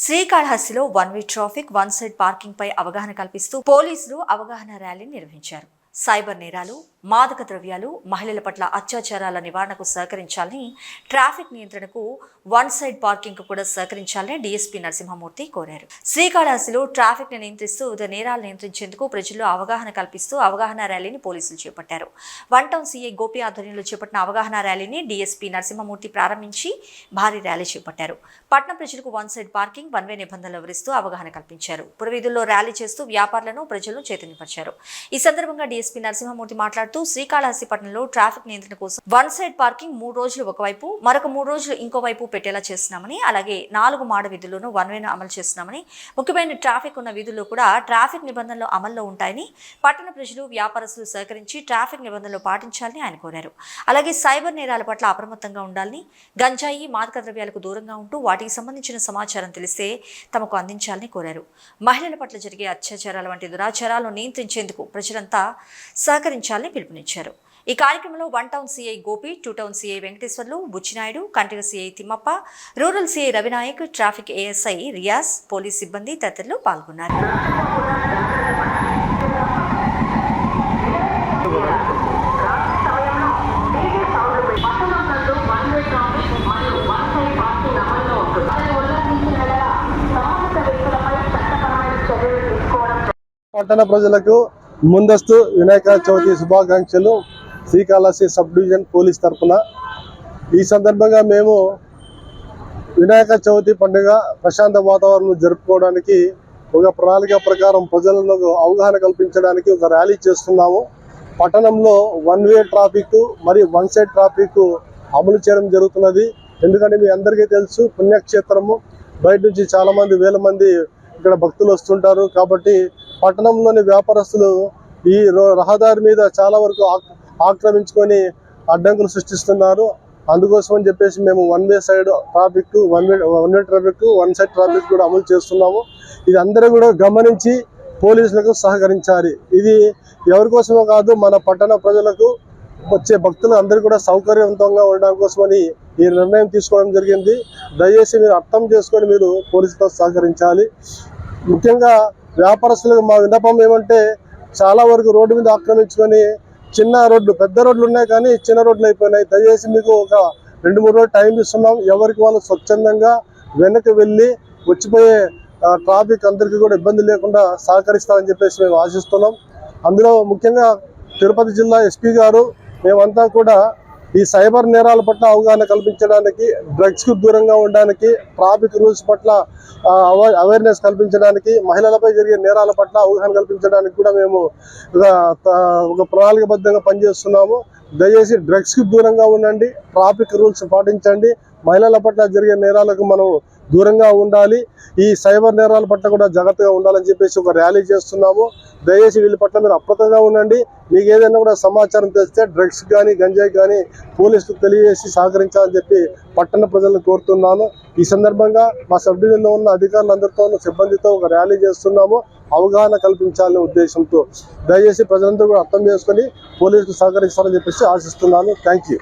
శ్రీకాళహస్తిలో one way traffic one side parking పై అవగాహన కల్పిస్తూ పోలీసులు అవగాహన ర్యాలీ నిర్వహించారు. సైబర్ నేరాలు, మాదక ద్రవ్యాలు, మహిళల పట్ల అత్యాచారాల నివారణకు సహకరించాలని, ట్రాఫిక్ నియంత్రణకు వన్ సైడ్ పార్కింగ్ కూడా సహకరించాలని డీఎస్పీ నరసింహమూర్తి కోరారు. శ్రీకాళహస్తిలో ట్రాఫిక్ ని నియంత్రిస్తూ వివిధ నేరాలు నియంత్రించేందుకు ప్రజల్లో అవగాహన కల్పిస్తూ అవగాహన ర్యాలీని పోలీసులు చేపట్టారు. వన్ టౌన్ సీఐ గోపి ఆధ్వర్యంలో చేపట్టిన అవగాహన ర్యాలీని డీఎస్పీ నరసింహమూర్తి ప్రారంభించి భారీ ర్యాలీ చేపట్టారు. పట్టణ ప్రజలకు one side parking, one way నిబంధనలు వివరిస్తూ అవగాహన కల్పించారు. పురవీధుల్లో ర్యాలీ చేస్తూ వ్యాపారులను, ప్రజలను చైతన్యపరిచారు. ఈ సందర్భంగా డీఎస్పీ నరసింహమూర్తి మాట్లాడుతూ శ్రీకాళహస్తి పట్టణంలో ట్రాఫిక్ నియంత్రణ కోసం వన్ సైడ్ పార్కింగ్ 3 రోజులు ఒకవైపు, మరొక 3 రోజులు ఇంకోవైపు పెట్టేలా చేస్తున్నామని, అలాగే 4 మాడ వీధుల్లోనూ వన్ వేను అమలు చేస్తున్నామని, ముఖ్యమైన ట్రాఫిక్ ఉన్న వీధుల్లో కూడా ట్రాఫిక్ నిబంధనలు అమల్లో ఉంటాయని, పట్టణ ప్రజలు, వ్యాపారస్తులు సహకరించి ట్రాఫిక్ నిబంధనలు పాటించాలని ఆయన కోరారు. అలాగే సైబర్ నేరాల పట్ల అప్రమత్తంగా ఉండాలని, గంజాయి, మాదక ద్రవ్యాలకు దూరంగా ఉంటూ వాటికి సంబంధించిన సమాచారం తెలిస్తే తమకు అందించాలని కోరారు. మహిళల పట్ల జరిగే అత్యాచారాల వంటి దురాచారాలను నియంత్రించేందుకు ప్రజలంతా సహకరించాలని పిలుపునిచ్చారు. ఈ కార్యక్రమంలో one town CI Gopi, 2 town CI Venkateswarlu, Buchinaidu, కంటిగ CI Timmappa, rural CI Ravinayak, traffic ASI Riyaz, police సిబ్బంది తదితరులు పాల్గొన్నారు. పట్టణ ప్రజలకు ముందస్తు వినాయక చవితి శుభాకాంక్షలు శ్రీకాళహస్తి సబ్ డివిజన్ పోలీస్ తరఫున. ఈ సందర్భంగా మేము వినాయక చవితి పండుగ ప్రశాంత వాతావరణం జరుపుకోవడానికి ఒక ప్రణాళిక ప్రకారం ప్రజలకు అవగాహన కల్పించడానికి ఒక ర్యాలీ చేస్తున్నాము. పట్టణంలో వన్ వే ట్రాఫిక్ మరియు వన్ సైడ్ ట్రాఫిక్ అమలు చేయడం జరుగుతున్నది. ఎందుకంటే మీ అందరికీ తెలుసు, పుణ్యక్షేత్రము, బయట నుంచి చాలా మంది, వేల మంది ఇక్కడ భక్తులు వస్తుంటారు. కాబట్టి పట్టణంలోని వ్యాపారస్తులు ఈ రహదారి మీద చాలా వరకు ఆక్రమించుకొని అడ్డంకులు సృష్టిస్తున్నారు. అందుకోసం అని చెప్పేసి మేము one way side traffic, one way traffic, one side traffic కూడా అమలు చేస్తున్నాము. ఇది అందరూ కూడా గమనించి పోలీసులకు సహకరించాలి. ఇది ఎవరి కోసమో కాదు, మన పట్టణ ప్రజలకు, వచ్చే భక్తులు అందరూ కూడా సౌకర్యవంతంగా ఉండడం కోసమని ఈ నిర్ణయం తీసుకోవడం జరిగింది. దయచేసి మీరు అర్థం చేసుకొని మీరు పోలీసులతో సహకరించాలి. ముఖ్యంగా వ్యాపారస్తులకు మా విన్నపం ఏమంటే, చాలా వరకు రోడ్డు మీద ఆక్రమించుకొని చిన్న రోడ్లు, పెద్ద రోడ్లు ఉన్నాయి కానీ చిన్న రోడ్లు అయిపోయినాయి. దయచేసి మీకు ఒక 2-3 రోజులు టైం ఇస్తున్నాం. ఎవరికి వాళ్ళు స్వచ్ఛందంగా వెనక్కి వెళ్ళి వచ్చిపోయే ట్రాఫిక్ అందరికీ కూడా ఇబ్బంది లేకుండా సహకరిస్తారని చెప్పేసి మేము ఆశిస్తున్నాం. అందులో ముఖ్యంగా తిరుపతి జిల్లా ఎస్పీ గారు, మేమంతా కూడా ఈ సైబర్ నేరాల పట్ల అవగాహన కల్పించడానికి, డ్రగ్స్కు దూరంగా ఉండడానికి, ట్రాఫిక్ రూల్స్ పట్ల అవేర్నెస్ కల్పించడానికి, మహిళలపై జరిగే నేరాల పట్ల అవగాహన కల్పించడానికి కూడా మేము ఒక ప్రణాళికబద్ధంగా పనిచేస్తున్నాము. దయచేసి డ్రగ్స్కి దూరంగా ఉండండి, ట్రాఫిక్ రూల్స్ పాటించండి, మహిళల పట్ల జరిగే నేరాలకు మనం దూరంగా ఉండాలి. ఈ సైబర్ నేరాల పట్ల కూడా జాగ్రత్తగా ఉండాలని చెప్పేసి ఒక ర్యాలీ చేస్తున్నాము. దయచేసి వీళ్ళ పట్ల మీరు అప్రమత్తంగా ఉండండి. మీకు ఏదైనా కూడా సమాచారం తెలిస్తే డ్రగ్స్ కానీ, గంజాయి కానీ పోలీసులకు తెలియజేసి సహకరించాలని చెప్పి పట్టణ ప్రజలను కోరుతున్నాను. ఈ సందర్భంగా మా సబ్ డివిజన్లో ఉన్న అధికారులందరితో, సిబ్బందితో ఒక ర్యాలీ చేస్తున్నాము, అవగాహన కల్పించాలనే ఉద్దేశంతో. దయచేసి ప్రజలందరూ కూడా అర్థం చేసుకొని పోలీసులకు సహకరిస్తారని చెప్పేసి ఆశిస్తున్నాను. Thank you.